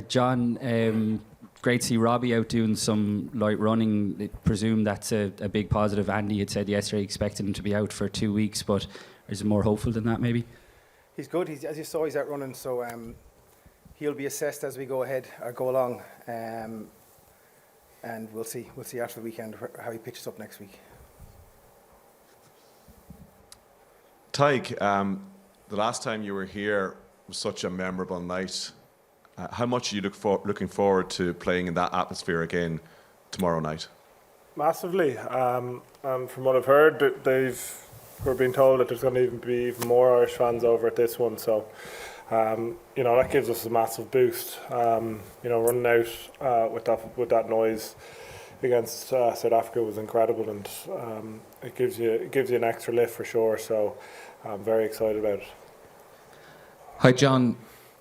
John, great to see Robbie out doing some light running. I presume that's a big positive. Andy had said yesterday he expected him to be out for 2 weeks, but is it more hopeful than that maybe? He's good. As you saw, he's out running, so he'll be assessed as we go along, and we'll see after the weekend how he pitches up next week. Tadhg, the last time you were here was such a memorable night. How much are you looking forward to playing in that atmosphere again tomorrow night? Massively. And from what I've heard, we're being told that there's going to even be even more Irish fans over at this one. So, that gives us a massive boost. Running out with that noise against South Africa was incredible, and it gives you an extra lift for sure. So, I'm very excited about it. Hi, John.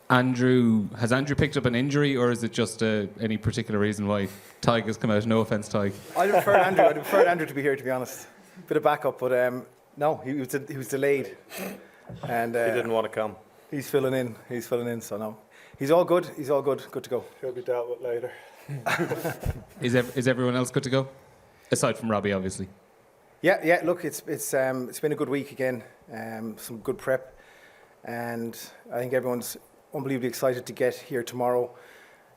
Has Andrew picked up an injury, or is it just any particular reason why Tadhg has come out? No offence, Tadhg. I'd prefer Andrew to be here, to be honest. Bit of backup, but no, he was delayed, and he didn't want to come. He's filling in. So no, he's all good. Good to go. He'll be dealt with later. Is everyone else good to go? Aside from Robbie, obviously. Yeah. Look, it's been a good week again. Some good prep, and I think everyone's unbelievably excited to get here tomorrow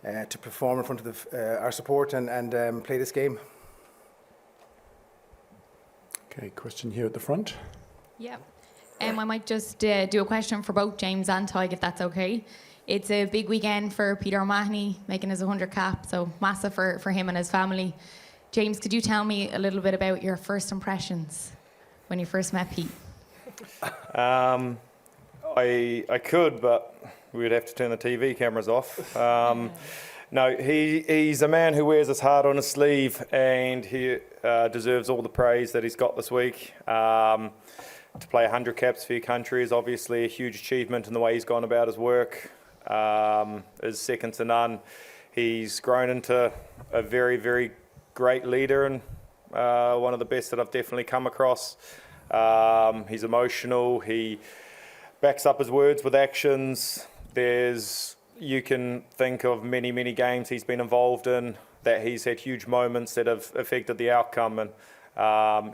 to perform in front of our support and play this game. Okay, question here at the front. Yeah. I might just do a question for both James and Tadhg, if that's okay. It's a big weekend for Peter O'Mahony, making his 100 cap, so massive for him and his family. James, could you tell me a little bit about your first impressions when you first met Pete? I could, but we would have to turn the TV cameras off. No, he's a man who wears his heart on his sleeve, and he deserves all the praise that he's got this week. To play 100 caps for your country is obviously a huge achievement, in the way he's gone about his work is second to none. He's grown into a very, very great leader, and one of the best that I've definitely come across. He's emotional. He backs up his words with actions. You can think of many, many games he's been involved in that he's had huge moments that have affected the outcome, and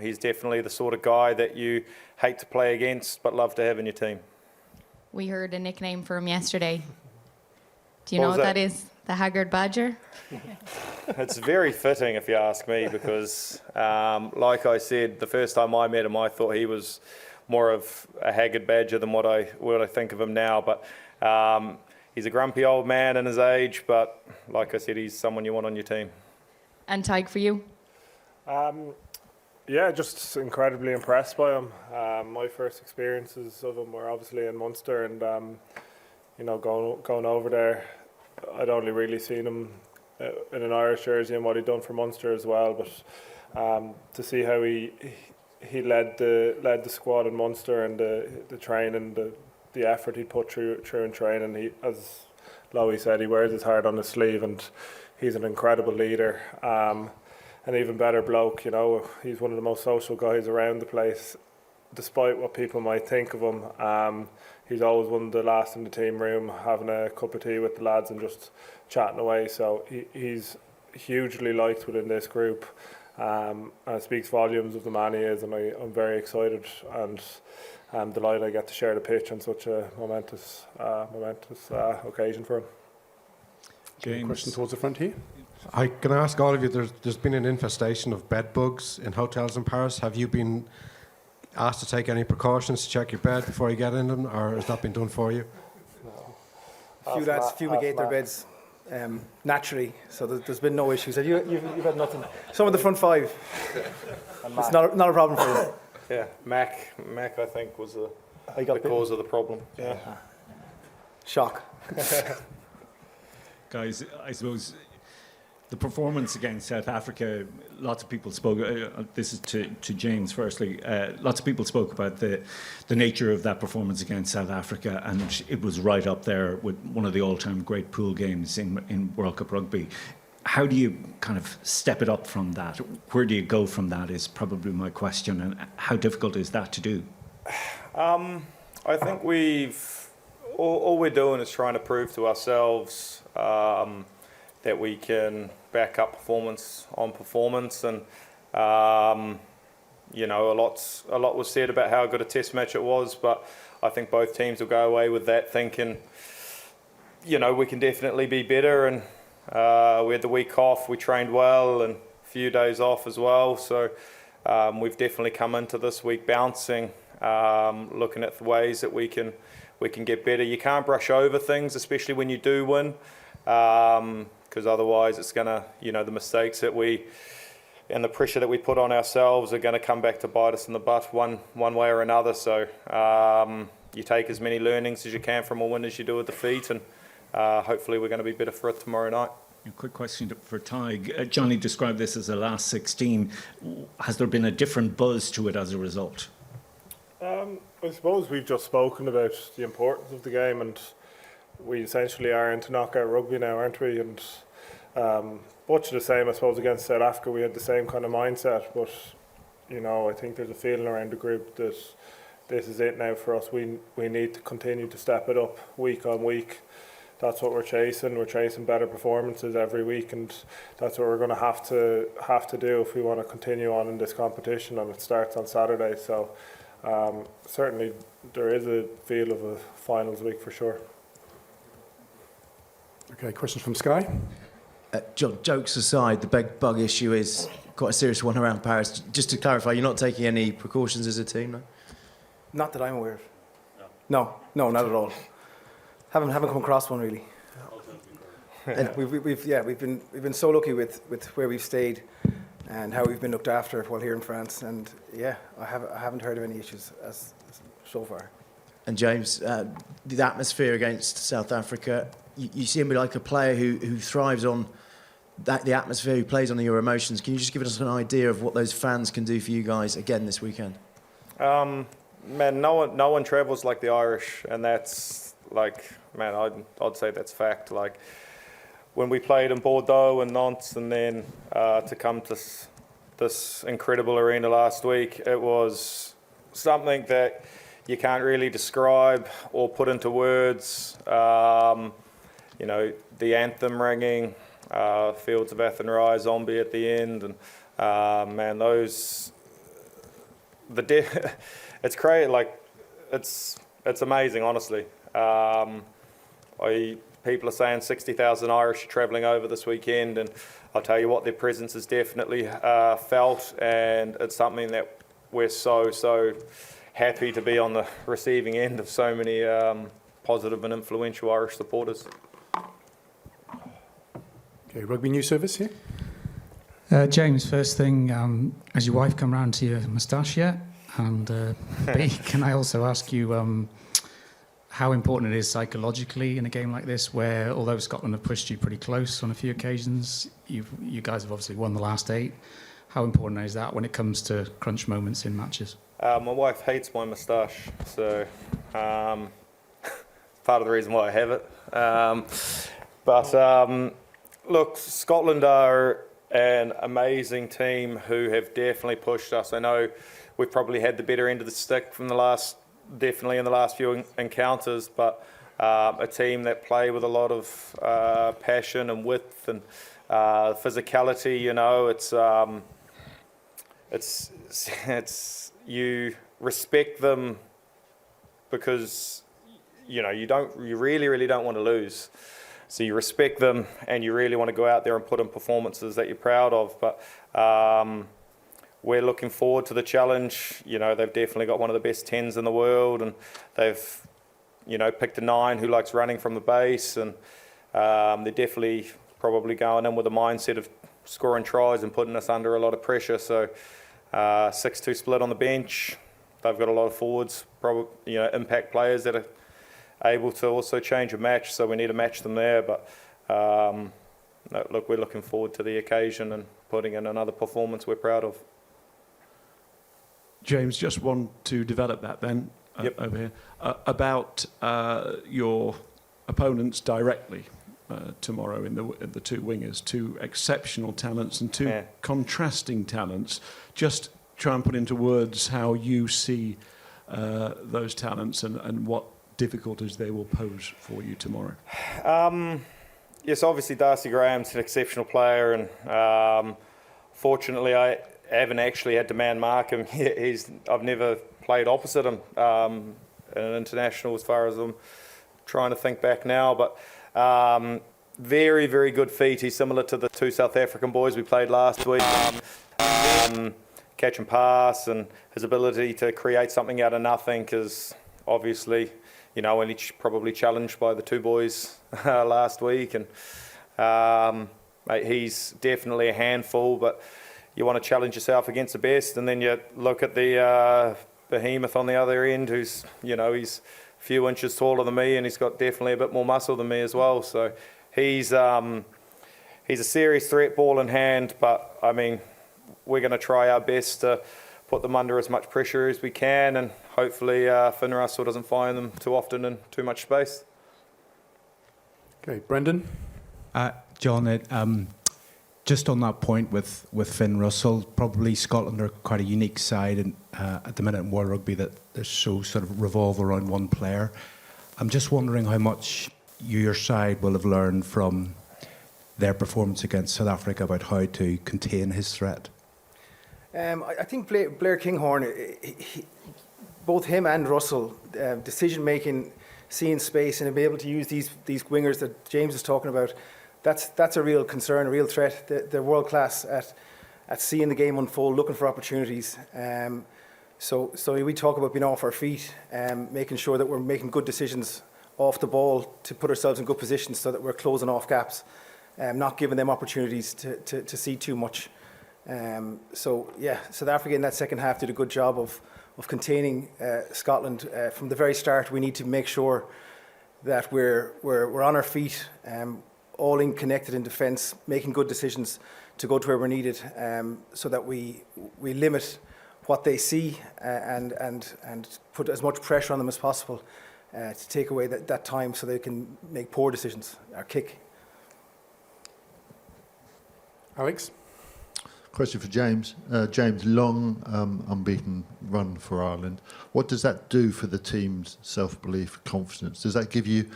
he's definitely the sort of guy that you hate to play against but love to have in your team. We heard a nickname for him yesterday. Do you know what that is? The Haggard Badger? It's very fitting, if you ask me, because like I said, the first time I met him, I thought he was more of a haggard badger than what I think of him now. But he's a grumpy old man in his age, but like I said, he's someone you want on your team. And Tadhg, for you? Yeah, just incredibly impressed by him. My first experiences of him were obviously in Munster, and going over there, I'd only really seen him in an Irish jersey and what he'd done for Munster as well. But to see how he led the squad in Munster, and the training, the effort he put through in training, he, as Lowe said, he wears his heart on his sleeve, and he's an incredible leader. An even better bloke, he's one of the most social guys around the place, despite what people might think of him. He's always one of the last in the team room, having a cup of tea with the lads and just chatting away. So he's hugely liked within this group, and it speaks volumes of the man he is. And I'm very excited, and I'm delighted I get to share the pitch on such a momentous occasion for him. James. Question towards the front here. Hi, can I ask all of you, there's been an infestation of bed bugs in hotels in Paris. Have you been asked to take any precautions to check your bed before you get in them, or has that been done for you? No. A few lads fumigate their beds naturally, so there's been no issues. You've had nothing. Some of the front five. It's not a problem for you. Yeah, Mac I think was the cause of the problem. Yeah. Shock. Guys, I suppose the performance against South Africa, lots of people spoke, this is to James firstly, lots of people spoke about the nature of that performance against South Africa, and it was right up there with one of the all-time great pool games in World Cup rugby. How do you kind of step it up from that? Where do you go from that is probably my question, and how difficult is that to do? I think we've all we're doing is trying to prove to ourselves that we can back up performance on performance, and you know, a lot was said about how good a test match it was, but I think both teams will go away with that thinking, you know, we can definitely be better, and we had the week off, we trained well, and a few days off as well, so we've definitely come into this week bouncing, looking at the ways that we can get better. You can't brush over things, especially when you do win, because otherwise it's going to, you know, the mistakes that we and the pressure that we put on ourselves are going to come back to bite us in the butt one way or another. So you take as many learnings as you can from a win as you do a defeat, and hopefully we're going to be better for it tomorrow night. A quick question for Tadhg. Johnny described this as a last 16. Has there been a different buzz to it as a result? I suppose we've just spoken about the importance of the game, and we essentially are into knockout rugby now, aren't we? And much the same, I suppose, against South Africa, we had the same kind of mindset, but you know, I think there's a feeling around the group that this is it now for us. We need to continue to step it up week on week. That's what we're chasing. We're chasing better performances every week, and that's what we're going to have to do if we want to continue on in this competition, and it starts on Saturday. So certainly there is a feel of a finals week for sure. Okay, questions from Sky? John, jokes aside, the bug issue is quite a serious one around Paris. Just to clarify, you're not taking any precautions as a team, no? Not that I'm aware of. No, not at all. Haven't come across one really. And we've been so lucky with where we've stayed and how we've been looked after while here in France. And yeah, I haven't heard of any issues as so far. And James, the atmosphere against South Africa, you seem to be like a player who thrives on the atmosphere, who plays on your emotions. Can you just give us an idea of what those fans can do for you guys again this weekend? Man, no one travels like the Irish, and that's like, man, I'd say that's fact. Like when we played in Bordeaux and Nantes, and then to come to this incredible arena last week, it was something that you can't really describe or put into words. You know, the anthem ringing, Fields of Athenry, Zombie at the end, and man, it's crazy. Like it's amazing, honestly. People are saying 60,000 Irish are travelling over this weekend, and I'll tell you what, their presence is definitely felt, and it's something that we're so happy to be on the receiving end of so many positive and influential Irish supporters. Okay, Rugby News Service here. James, first thing, has your wife come round to your moustache yet? And B, can I also ask you how important it is psychologically in a game like this, where although Scotland have pushed you pretty close on a few occasions, you guys have obviously won the last 8. How important is that when it comes to crunch moments in matches? My wife hates my moustache, so part of the reason why I have it. But look, Scotland are an amazing team who have definitely pushed us. I know we've probably had the better end of the stick from definitely in the last few encounters, but a team that play with a lot of passion and width and physicality. You know, it's you respect them because you know you really don't want to lose. So you respect them and you really want to go out there and put in performances that you're proud of. But we're looking forward to the challenge. You know, they've definitely got one of the best 10s in the world, and they've, you know, picked a 9 who likes running from the base, and they're definitely probably going in with a mindset of scoring tries and putting us under a lot of pressure. So 6-2 split on the bench. They've got a lot of forwards, probably, you know, impact players that are able to also change a match, so we need to match them there. But no, look, we're looking forward to the occasion and putting in another performance we're proud of. James, just want to develop that then over here about your opponents directly tomorrow in the 2 wingers, 2 exceptional talents and 2 contrasting talents. Just try and put into words how you see those talents and what difficulties they will pose for you tomorrow? Yes, obviously Darcy Graham's an exceptional player, and fortunately I haven't actually had to man mark him. I've never played opposite him in an international, as far as I'm trying to think back now, but very, very good feet. He's similar to the two South African boys we played last week. Catch and pass, and his ability to create something out of nothing is obviously, only probably challenged by the two boys last week. And he's definitely a handful, but you want to challenge yourself against the best, and then you look at the behemoth on the other end, who's, he's a few inches taller than me, and he's got definitely a bit more muscle than me as well. So he's a serious threat, ball in hand, but I mean, we're going to try our best to put them under as much pressure as we can, and hopefully Finn Russell doesn't find them too often in too much space. Okay, Brendan? John, just on that point with Finn Russell, probably Scotland are quite a unique side and, at the minute in World Rugby that is so sort of revolve around one player. I'm just wondering how much your side will have learned from their performance against South Africa about how to contain his threat. I think Blair Kinghorn, both him and Russell, decision making, seeing space, and be able to use these wingers that James is talking about. That's a real concern, a real threat. They're world class at seeing the game unfold, looking for opportunities. So we talk about being off our feet, making sure that we're making good decisions off the ball to put ourselves in good positions so that we're closing off gaps, not giving them opportunities to see too much. South Africa in that second half did a good job of containing Scotland. From the very start, we need to make sure that we're on our feet, all in connected in defence, making good decisions to go to where we're needed, so that we limit what they see and put as much pressure on them as possible to take away that time so they can make poor decisions or kick. Alex? Question for James. James, long unbeaten run for Ireland. What does that do for the team's self-belief, confidence? Does that give you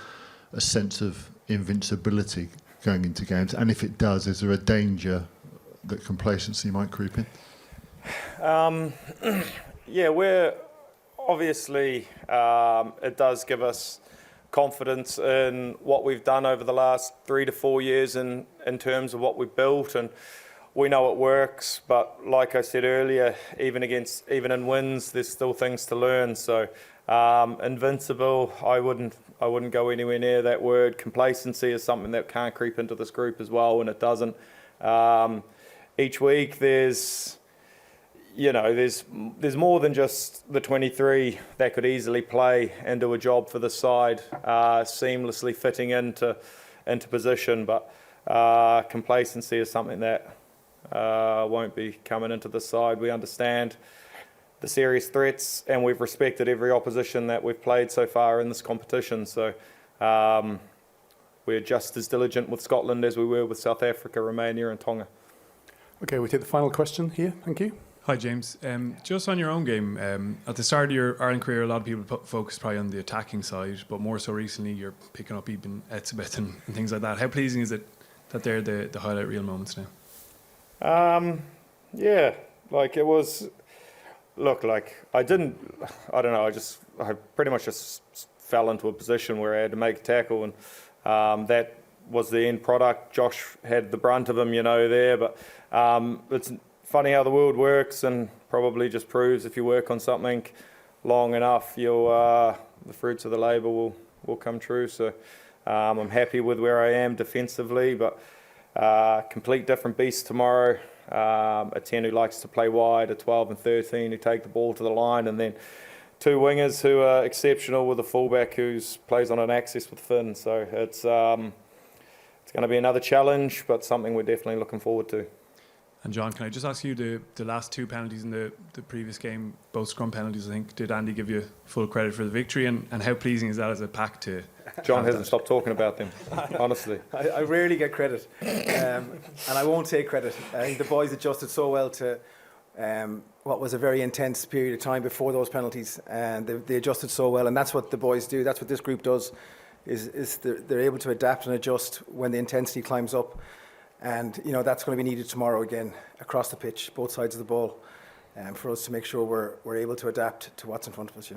a sense of invincibility going into games? And if it does, is there a danger that complacency might creep in? We're obviously, it does give us confidence in what we've done over the last 3 to 4 years in terms of what we've built, and we know it works. But like I said earlier, even in wins, there's still things to learn. So invincible, I wouldn't go anywhere near that word. Complacency is something that can't creep into this group as well, and it doesn't. Each week there's more than just the 23 that could easily play and do a job for the side, seamlessly fitting into position. But complacency is something that won't be coming into the side. We understand the serious threats, and we've respected every opposition that we've played so far in this competition. So we're just as diligent with Scotland as we were with South Africa, Romania and Tonga. Okay, we'll take the final question here. Thank you. Hi, James. Just on your own game, at the start of your Ireland career, a lot of people focused probably on the attacking side, but more so recently you're picking up even Etzebeth and things like that. How pleasing is it that they're the highlight reel moments now? It was... Look, I pretty much just fell into a position where I had to make a tackle, and that was the end product. Josh had the brunt of him, there, but it's funny how the world works, and probably just proves if you work on something long enough, the fruits of the labour will come true. So I'm happy with where I am defensively, but complete different beast tomorrow. A 10 who likes to play wide, a 12 and 13 who take the ball to the line, and then two wingers who are exceptional with a fullback who plays on an axis with Finn. So it's going to be another challenge, but something we're definitely looking forward to. And John, can I just ask you, the last two penalties in the previous game, both scrum penalties, I think, did Andy give you full credit for the victory, and how pleasing is that as a pack to... John hasn't stopped talking about them, honestly. I rarely get credit, and I won't take credit. I think the boys adjusted so well to what was a very intense period of time before those penalties, and they adjusted so well. And that's what the boys do. That's what this group does. Is they're able to adapt and adjust when the intensity climbs up, and that's going to be needed tomorrow again across the pitch, both sides of the ball, for us to make sure we're able to adapt to what's in front of us.